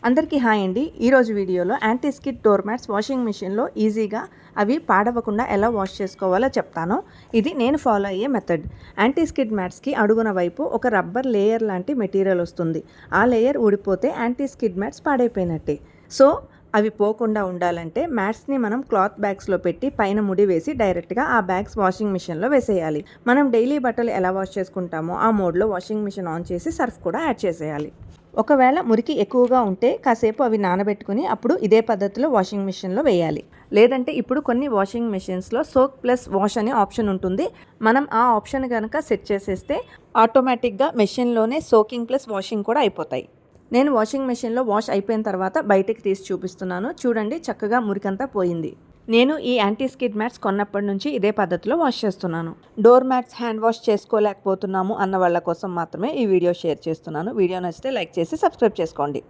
అందరికీ హాయ్ అండి. ఈరోజు వీడియోలో anti skid door mats washing మిషన్లో ఈజీగా అవి పాడవకుండా ఎలా వాష్ చేసుకోవాలో చెప్తాను. ఇది నేను ఫాలో అయ్యే మెథడ్. యాంటీ స్కిడ్ మ్యాట్స్కి అడుగున వైపు ఒక రబ్బర్ లేయర్ లాంటి మెటీరియల్ వస్తుంది. ఆ లేయర్ ఊడిపోతే యాంటీ స్కిడ్ మ్యాట్స్ పాడైపోయినట్టే. సో అవి పోకుండా ఉండాలంటే మ్యాట్స్ని మనం క్లాత్ బ్యాగ్స్లో పెట్టి పైన ముడి వేసి డైరెక్ట్గా ఆ బ్యాగ్స్ వాషింగ్ మిషన్లో వేసేయాలి. మనం డైలీ బట్టలు ఎలా వాష్ చేసుకుంటామో ఆ మోడ్లో వాషింగ్ మిషన్ ఆన్ చేసి సర్ఫ్ కూడా యాడ్ చేసేయాలి. ఒకవేళ మురికి ఎక్కువగా ఉంటే కాసేపు అవి నానబెట్టుకుని అప్పుడు ఇదే పద్ధతిలో వాషింగ్ మిషన్లో వేయాలి. లేదంటే ఇప్పుడు కొన్ని వాషింగ్ మిషన్స్లో సోక్ ప్లస్ వాష్ అనే ఆప్షన్ ఉంటుంది. మనం ఆ ఆప్షన్ కనుక సెట్ చేసేస్తే ఆటోమేటిక్గా మెషిన్లోనే సోకింగ్ ప్లస్ వాషింగ్ కూడా అయిపోతాయి. నేను వాషింగ్ మెషిన్లో వాష్ అయిపోయిన తర్వాత బయటికి తీసి చూపిస్తున్నాను. చూడండి, చక్కగా మురికంతా పోయింది. నేను ఈ యాంటీ స్కిడ్ మ్యాట్స్ కొన్నప్పటి నుంచి ఇదే పద్ధతిలో వాష్ చేస్తున్నాను. డోర్ మ్యాట్స్ హ్యాండ్ వాష్ చేసుకోలేకపోతున్నాము అన్న వాళ్ళ కోసం మాత్రమే ఈ వీడియో షేర్ చేస్తున్నాను. వీడియో నచ్చితే లైక్ చేసి సబ్స్క్రైబ్ చేసుకోండి.